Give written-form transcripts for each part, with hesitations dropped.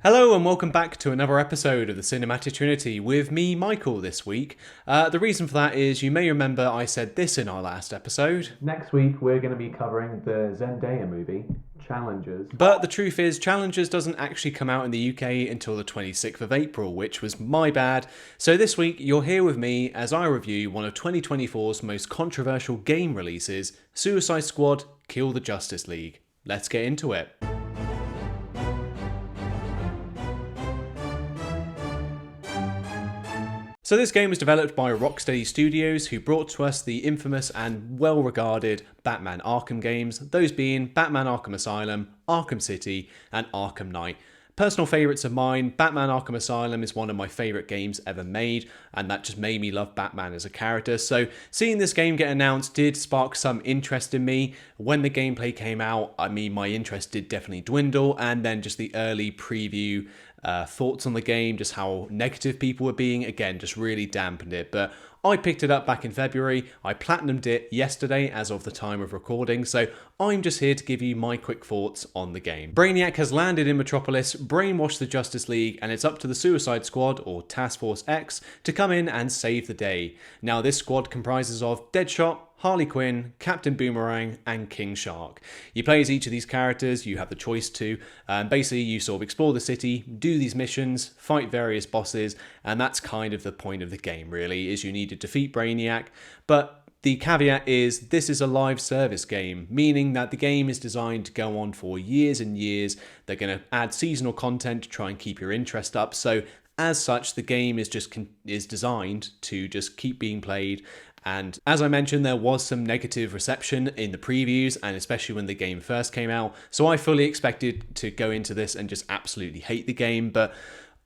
Hello and welcome back to another episode of the Cinematic Trinity with me, Michael, this week. The reason for that is you may remember I said this in our last episode. Next week, we're going to be covering the Zendaya movie, Challengers. But the truth is, Challengers doesn't actually come out in the UK until the 26th of April, which was my bad. So this week, you're here with me as I review one of 2024's most controversial game releases, Suicide Squad: Kill the Justice League. Let's get into it. So this game was developed by Rocksteady Studios, who brought to us the infamous and well-regarded Batman Arkham games, those being Batman Arkham Asylum, Arkham City, and Arkham Knight. Personal favourites of mine, Batman Arkham Asylum is one of my favourite games ever made, and that just made me love Batman as a character. So seeing this game get announced did spark some interest in me. When the gameplay came out, my interest did definitely dwindle, and then just the early preview thoughts on the game, just how negative people were being, again, just really dampened it. But I picked it up back in February. I platinumed it yesterday as of the time of recording, so I'm just here to give you my quick thoughts on the game. Brainiac has landed in Metropolis, brainwashed the Justice League, and it's up to the Suicide Squad, or Task Force X, to come in and save the day. Now, this squad comprises of Deadshot, Harley Quinn, Captain Boomerang, and King Shark. You play as each of these characters, you have the choice to, basically you sort of explore the city, do these missions, fight various bosses, and that's kind of the point of the game really, is you need to defeat Brainiac, but the caveat is this is a live service game, meaning that the game is designed to go on for years and years. They're going to add seasonal content to try and keep your interest up, so as such, the game is designed to just keep being played. And as I mentioned, there was some negative reception in the previews, and especially when the game first came out. So I fully expected to go into this and just absolutely hate the game. But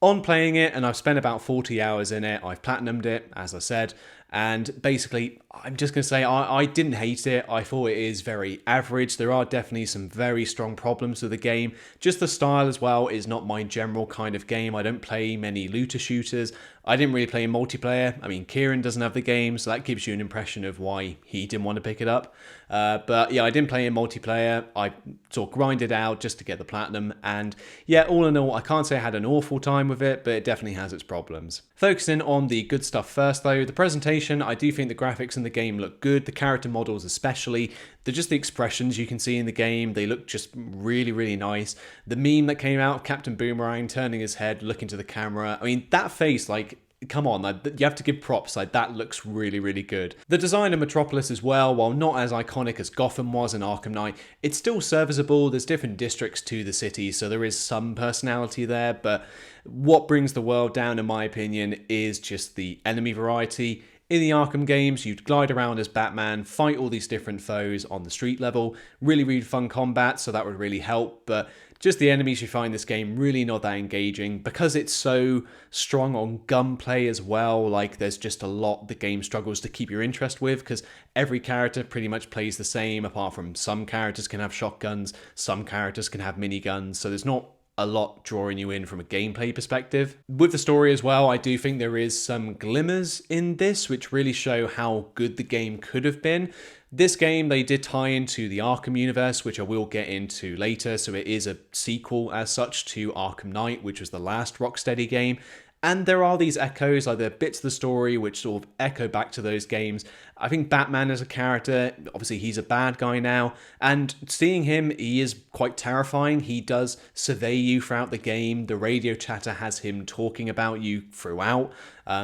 on playing it, and I've spent about 40 hours in it, I've platinumed it, as I said. And basically, I'm just going to say I didn't hate it. I thought it is very average. There are definitely some very strong problems with the game. Just the style as well is not my general kind of game. I don't play many looter shooters. I didn't really play in multiplayer. Kieran doesn't have the game, so that gives you an impression of why he didn't want to pick it up. But yeah, I didn't play in multiplayer. I sort of grinded out just to get the platinum. And yeah, all in all, I can't say I had an awful time with it, but it definitely has its problems. Focusing on the good stuff first though, the presentation, I do think the graphics in the game look good. The character models especially, they're just the expressions you can see in the game. They look just really, really nice. The meme that came out of Captain Boomerang turning his head, looking to the camera. That face, come on, you have to give props, that looks really, really good. The design of Metropolis as well, while not as iconic as Gotham was in Arkham Knight, it's still serviceable. There's different districts to the city, so there is some personality there, but what brings the world down, in my opinion, is just the enemy variety. In the Arkham games, you'd glide around as Batman, fight all these different foes on the street level, really, really fun combat, so that would really help, but just the enemies you find in this game really not that engaging because it's so strong on gunplay as well. There's just a lot the game struggles to keep your interest with because every character pretty much plays the same, apart from some characters can have shotguns, some characters can have miniguns, so there's not a lot drawing you in from a gameplay perspective. With the story as well, I do think there is some glimmers in this which really show how good the game could have been. This game, they did tie into the Arkham universe, which I will get into later, so it is a sequel as such to Arkham Knight, which was the last Rocksteady game. And there are these echoes, there are bits of the story which sort of echo back to those games. I think Batman as a character, obviously he's a bad guy now, and seeing him, he is quite terrifying. He does survey you throughout the game. The radio chatter has him talking about you throughout.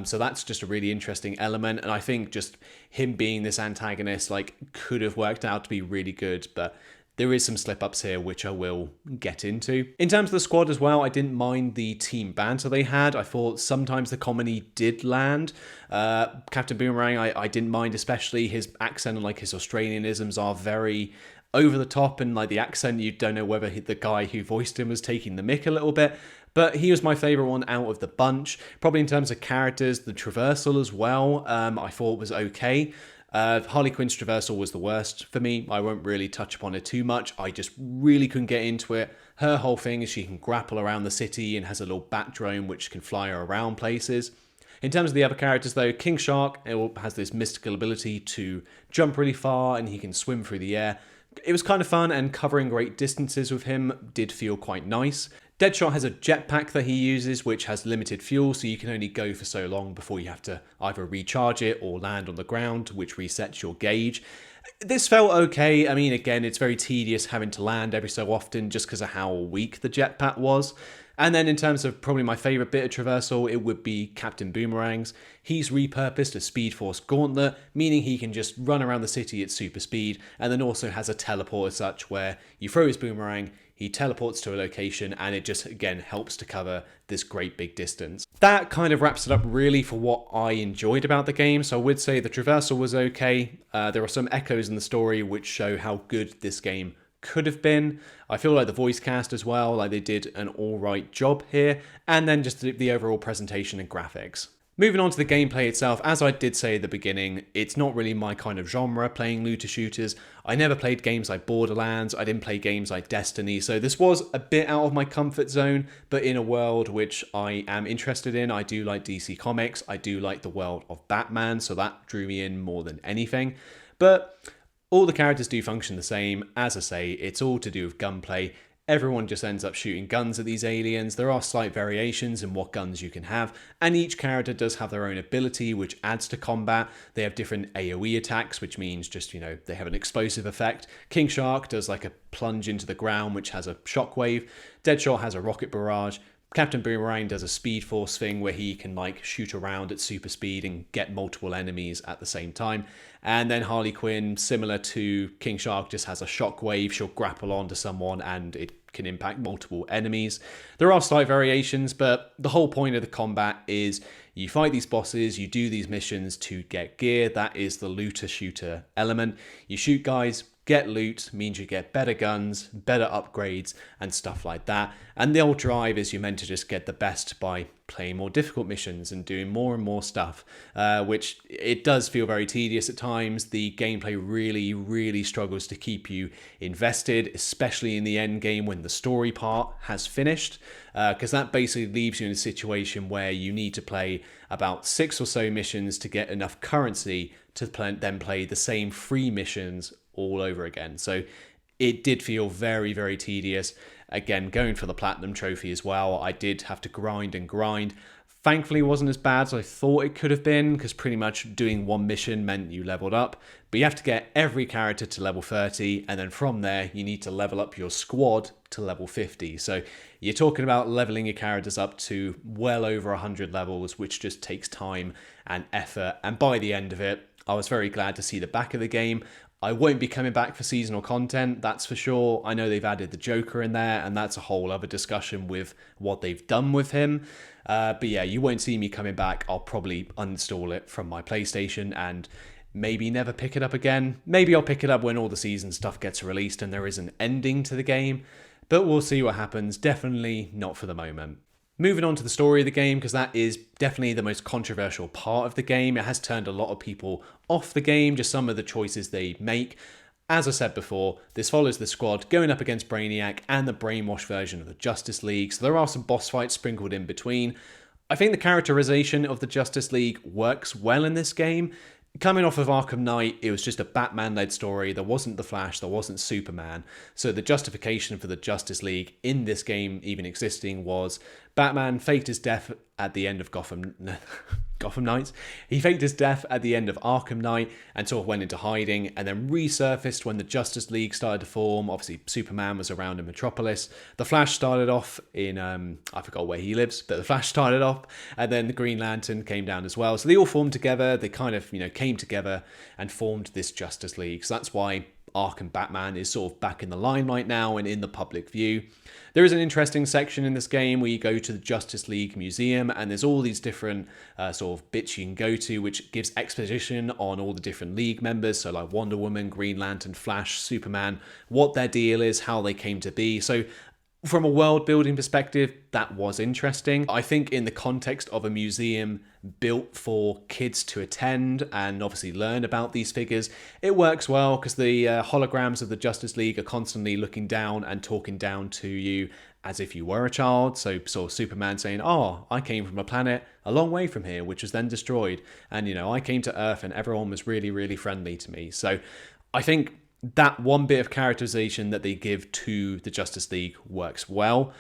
So that's just a really interesting element, and I think just him being this antagonist could have worked out to be really good, but there is some slip-ups here, which I will get into. In terms of the squad as well, I didn't mind the team banter they had. I thought sometimes the comedy did land. Captain Boomerang, I didn't mind, especially his accent and his Australianisms are very over the top, and the accent, you don't know whether the guy who voiced him was taking the mick a little bit. But he was my favourite one out of the bunch. Probably in terms of characters, the traversal as well, I thought was okay. Harley Quinn's traversal was the worst for me. I won't really touch upon it too much. I just really couldn't get into it. Her whole thing is she can grapple around the city and has a little bat drone which can fly her around places. In terms of the other characters though, King Shark has this mystical ability to jump really far and he can swim through the air. It was kind of fun, and covering great distances with him did feel quite nice. Deadshot has a jetpack that he uses, which has limited fuel, so you can only go for so long before you have to either recharge it or land on the ground, which resets your gauge. This felt okay. I mean, again, it's very tedious having to land every so often just because of how weak the jetpack was. And then in terms of probably my favourite bit of traversal, it would be Captain Boomerang's. He's repurposed a Speed Force gauntlet, meaning he can just run around the city at super speed, and then also has a teleport as such where you throw his boomerang, he teleports to a location, and it just, again, helps to cover this great big distance. That kind of wraps it up really for what I enjoyed about the game. So I would say the traversal was okay. There are some echoes in the story which show how good this game could have been. I feel like the voice cast as well, like they did an alright job here. And then just the overall presentation and graphics. Moving on to the gameplay itself, as I did say at the beginning, it's not really my kind of genre, playing looter shooters. I never played games like Borderlands, I didn't play games like Destiny, so this was a bit out of my comfort zone, but in a world which I am interested in. I do like DC Comics, I do like the world of Batman, so that drew me in more than anything. But all the characters do function the same. As I say, it's all to do with gunplay. Everyone just ends up shooting guns at these aliens. There are slight variations in what guns you can have, and each character does have their own ability, which adds to combat. They have different AoE attacks, which means just, they have an explosive effect. King Shark does like a plunge into the ground, which has a shockwave. Deadshot has a rocket barrage. Captain Boomerang does a Speed Force thing where he can shoot around at super speed and get multiple enemies at the same time. And then Harley Quinn, similar to King Shark, just has a shockwave. She'll grapple onto someone and it can impact multiple enemies. There are slight variations, but the whole point of the combat is you fight these bosses, you do these missions to get gear. That is the looter shooter element. You shoot guys, get loot, means you get better guns, better upgrades, and stuff like that. And the whole drive is you're meant to just get the best by playing more difficult missions and doing more and more stuff, which it does feel very tedious at times. The gameplay really, really struggles to keep you invested, especially in the end game when the story part has finished, because that basically leaves you in a situation where you need to play about 6 or so missions to get enough currency to then play the same 3 missions all over again. So it did feel very, very tedious. Again, going for the platinum trophy as well, I did have to grind and grind. Thankfully, it wasn't as bad as I thought it could have been, because pretty much doing one mission meant you leveled up. But you have to get every character to level 30, and then from there, you need to level up your squad to level 50. So you're talking about leveling your characters up to well over 100 levels, which just takes time and effort. And by the end of it, I was very glad to see the back of the game. I won't be coming back for seasonal content, that's for sure. I know they've added the Joker in there, and that's a whole other discussion with what they've done with him. But yeah, you won't see me coming back. I'll probably uninstall it from my PlayStation and maybe never pick it up again. Maybe I'll pick it up when all the season stuff gets released and there is an ending to the game. But we'll see what happens. Definitely not for the moment. Moving on to the story of the game, because that is definitely the most controversial part of the game. It has turned a lot of people off the game, just some of the choices they make. As I said before, this follows the squad going up against Brainiac and the brainwashed version of the Justice League, so there are some boss fights sprinkled in between. I think the characterization of the Justice League works well in this game. Coming off of Arkham Knight, it was just a Batman-led story. There wasn't the Flash, there wasn't Superman. So the justification for the Justice League in this game even existing was Batman faked his death at the end of Gotham Knights. He faked his death at the end of Arkham Knight and sort of went into hiding and then resurfaced when the Justice League started to form. Obviously, Superman was around in Metropolis. The Flash started off in, I forgot where he lives, but the Flash started off, and then the Green Lantern came down as well. So they all formed together. They kind of, came together and formed this Justice League. So that's why Arkham Batman is sort of back in the limelight now and in the public view. There is an interesting section in this game where you go to the Justice League Museum, and there's all these different sort of bits you can go to, which gives exposition on all the different League members, so like Wonder Woman, Green Lantern, Flash, Superman, what their deal is, how they came to be. So from a world building perspective, that was interesting. I think in the context of a museum built for kids to attend and obviously learn about these figures, it works well because the holograms of the Justice League are constantly looking down and talking down to you as if you were a child. So sort of Superman saying, oh, I came from a planet a long way from here, which was then destroyed. And, I came to Earth and everyone was really, really friendly to me. So I think that one bit of characterization that they give to the Justice League works well.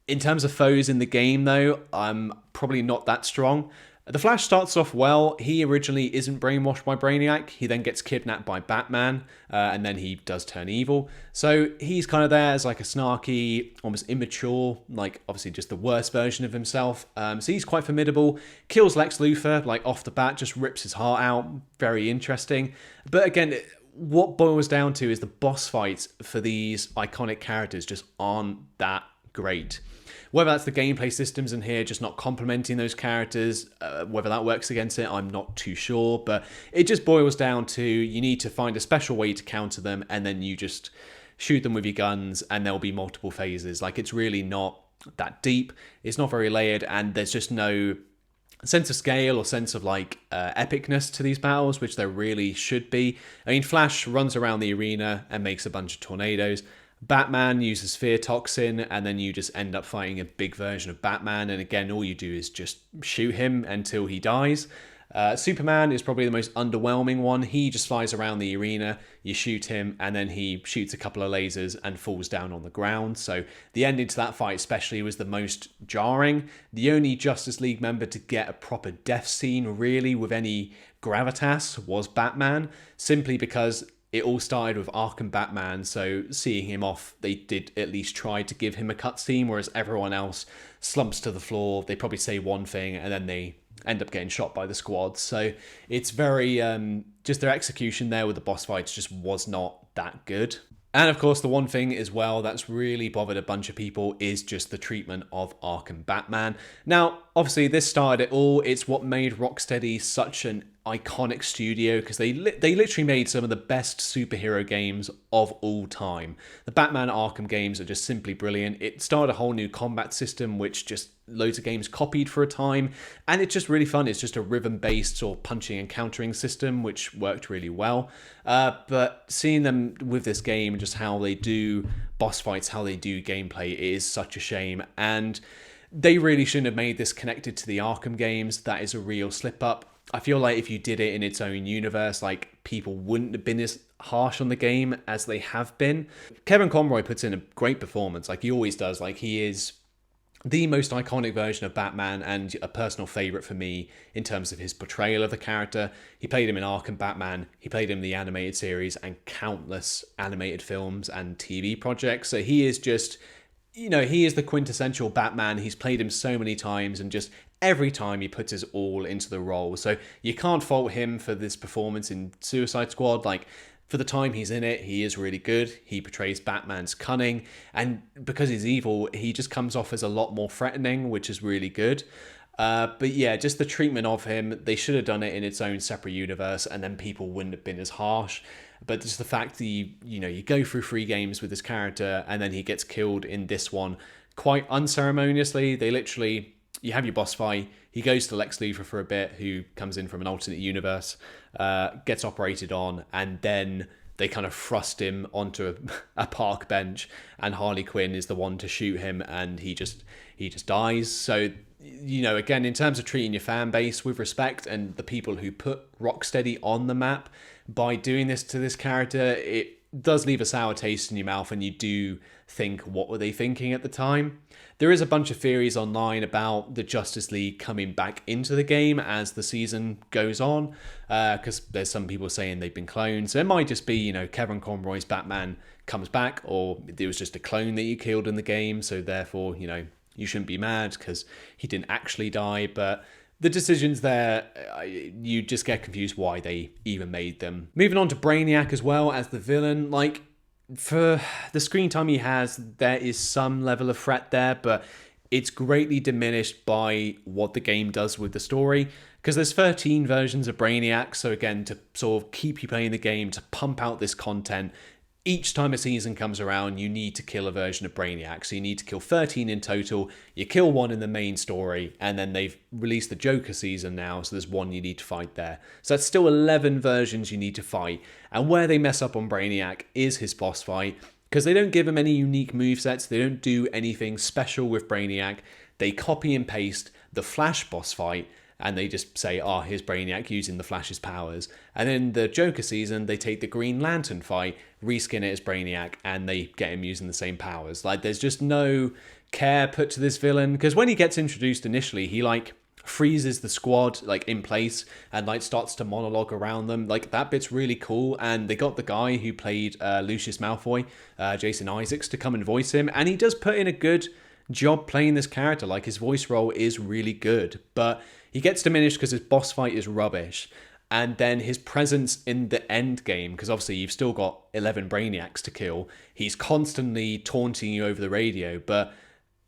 In terms of foes in the game, though, I'm probably not that strong. The Flash starts off well. He originally isn't brainwashed by Brainiac. He then gets kidnapped by Batman, and then he does turn evil. So he's kind of there as like a snarky, almost immature, like obviously just the worst version of himself. So he's quite formidable. Kills Lex Luthor, like off the bat, just rips his heart out. Very interesting. But again, what boils down to is the boss fights for these iconic characters just aren't that great. Whether that's the gameplay systems in here just not complementing those characters, whether that works against it, I'm not too sure. But it just boils down to you need to find a special way to counter them, and then you just shoot them with your guns, and there'll be multiple phases. Like, it's really not that deep. It's not very layered, and there's just no sense of scale or sense of like epicness to these battles, which there really should be. I mean, Flash runs around the arena and makes a bunch of tornadoes. Batman uses fear toxin, and then you just end up fighting a big version of Batman, and again all you do is just shoot him until he dies. Superman is probably the most underwhelming one. He just flies around the arena, you shoot him, and then he shoots a couple of lasers and falls down on the ground. So the ending to that fight especially was the most jarring. The only Justice League member to get a proper death scene really with any gravitas was Batman, simply because it all started with Arkham Batman, so seeing him off, they did at least try to give him a cutscene, whereas everyone else slumps to the floor. They probably say one thing, and then they end up getting shot by the squad. So it's very, just their execution there with the boss fights just was not that good. And of course, the one thing as well that's really bothered a bunch of people is just the treatment of Arkham Batman. Now, obviously, this started it all. It's what made Rocksteady such an iconic studio, because they literally made some of the best superhero games of all time. The Batman Arkham games are just simply brilliant. It started a whole new combat system, which just loads of games copied for a time, and it's just really fun. It's just a rhythm-based sort of punching and countering system, which worked really well. But seeing them with this game, just how they do boss fights, how they do gameplay, it is such a shame. And they really shouldn't have made this connected to the Arkham games. That is a real slip-up. I feel like if you did it in its own universe, like, people wouldn't have been as harsh on the game as they have been. Kevin Conroy puts in a great performance, like he always does. Like, he is the most iconic version of Batman and a personal favourite for me in terms of his portrayal of the character. He played him in Arkham Batman, he played him in the animated series and countless animated films and TV projects. So he is just, you know, he is the quintessential Batman. He's played him so many times, and just every time he puts his all into the role. So you can't fault him for this performance in Suicide Squad. Like, for the time he's in it, he is really good. He portrays Batman's cunning, and because he's evil, he just comes off as a lot more threatening, which is really good. But yeah, just the treatment of him, they should have done it in its own separate universe, and then people wouldn't have been as harsh. But just the fact that you go through 3 games with this character, and then he gets killed in this one quite unceremoniously. They literally, you have your boss fight, he goes to Lex Luthor for a bit, who comes in from an alternate universe, gets operated on, and then they kind of thrust him onto a park bench, and Harley Quinn is the one to shoot him, and he just dies. So, again, in terms of treating your fan base with respect and the people who put Rocksteady on the map, by doing this to this character, it does leave a sour taste in your mouth, and you do think, what were they thinking at the time? There is a bunch of theories online about the Justice League coming back into the game as the season goes on, because there's some people saying they've been cloned. So it might just be, Kevin Conroy's Batman comes back, or it was just a clone that you killed in the game, so therefore, you shouldn't be mad because he didn't actually die. But the decisions there, you just get confused why they even made them. Moving on to Brainiac as well as the villain. Like, for the screen time he has, there is some level of threat there, but it's greatly diminished by what the game does with the story, because there's 13 versions of Brainiac. So again, to sort of keep you playing the game, to pump out this content, each time a season comes around, you need to kill a version of Brainiac. So you need to kill 13 in total. You kill one in the main story, and then they've released the Joker season now, so there's one you need to fight there. So that's still 11 versions you need to fight. And where they mess up on Brainiac is his boss fight, because they don't give him any unique movesets. They don't do anything special with Brainiac. They copy and paste the Flash boss fight, and they just say, here's Brainiac using the Flash's powers. And then the Joker season, they take the Green Lantern fight, reskin it as Brainiac, and they get him using the same powers. Like, there's just no care put to this villain, because when he gets introduced initially, he like freezes the squad like in place and like starts to monologue around them. Like that bit's really cool, and they got the guy who played Lucius Malfoy, Jason Isaacs, to come and voice him, and he does put in a good job playing this character. Like his voice role is really good, but he gets diminished because his boss fight is rubbish. And then his presence in the end game, because obviously you've still got 11 Brainiacs to kill, he's constantly taunting you over the radio, but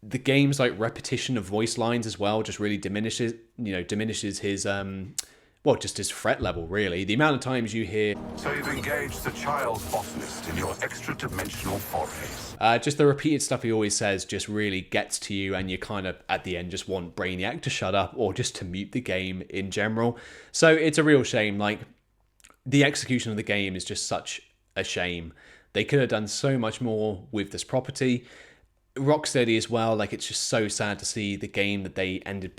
the game's like repetition of voice lines as well just really diminishes his just his threat level, really. The amount of times you hear, So you've engaged the child botanist in your extra-dimensional forays. just the repeated stuff he always says just really gets to you, and you kind of at the end just want Brainiac to shut up or just to mute the game in general. So it's a real shame. Like the execution of the game is just such a shame. They could have done so much more with this property. Rocksteady as well, like it's just so sad to see the game that they ended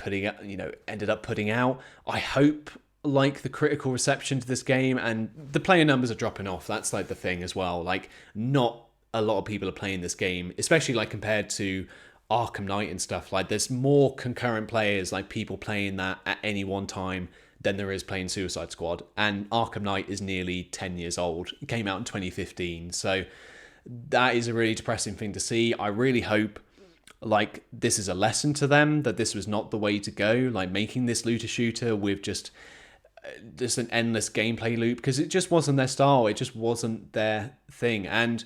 up putting out. I hope like the critical reception to this game, and the player numbers are dropping off. That's like the thing as well. Like not a lot of people are playing this game, especially like compared to Arkham Knight and stuff. Like there's more concurrent players, like people playing that at any one time than there is playing Suicide Squad. And Arkham Knight is nearly 10 years old. It came out in 2015. So that is a really depressing thing to see. I really hope like this is a lesson to them, that this was not the way to go, like making this looter shooter with just an endless gameplay loop, because it just wasn't their style. It just wasn't their thing. And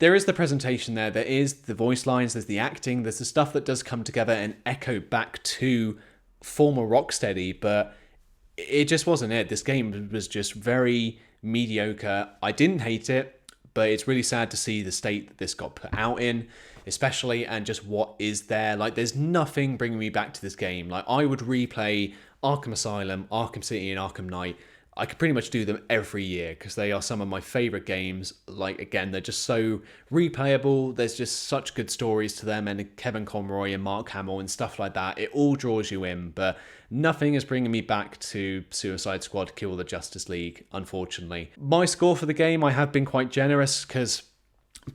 there is the presentation there is the voice lines, there's the acting, there's the stuff that does come together and echo back to former Rocksteady, but it just wasn't it. This game was just very mediocre. I didn't hate it, but it's really sad to see the state that this got put out in, especially, and just what is there. Like, there's nothing bringing me back to this game. Like, I would replay Arkham Asylum, Arkham City, and Arkham Knight. I could pretty much do them every year because they are some of my favorite games. Like, again, they're just so replayable. There's just such good stories to them, and Kevin Conroy and Mark Hamill and stuff like that. It all draws you in, but nothing is bringing me back to Suicide Squad Kill the Justice League, unfortunately. My score for the game, I have been quite generous because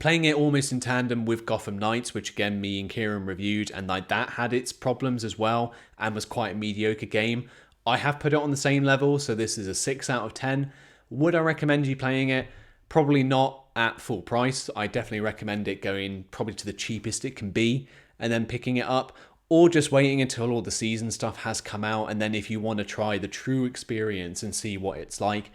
playing it almost in tandem with Gotham Knights, which again me and Kieran reviewed, and like that had its problems as well and was quite a mediocre game. I have put it on the same level, so this is a 6 out of 10. Would I recommend you playing it? Probably not at full price. I definitely recommend it going probably to the cheapest it can be and then picking it up, or just waiting until all the season stuff has come out, and then if you want to try the true experience and see what it's like,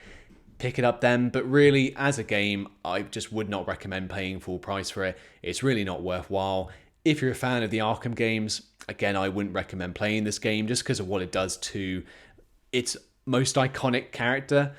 pick it up then. But really, as a game, I just would not recommend paying full price for it. It's really not worthwhile. If you're a fan of the Arkham games, again, I wouldn't recommend playing this game just because of what it does to its most iconic character.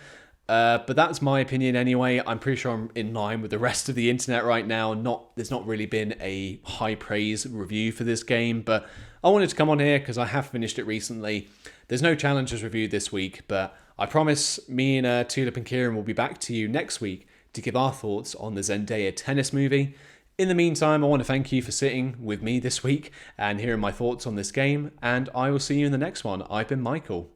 But that's my opinion anyway. I'm pretty sure I'm in line with the rest of the internet right now. There's not really been a high praise review for this game, but I wanted to come on here because I have finished it recently. There's no challenges reviewed this week, but I promise me and Tulip and Kieran will be back to you next week to give our thoughts on the Zendaya tennis movie. In the meantime, I want to thank you for sitting with me this week and hearing my thoughts on this game, and I will see you in the next one. I've been Michael.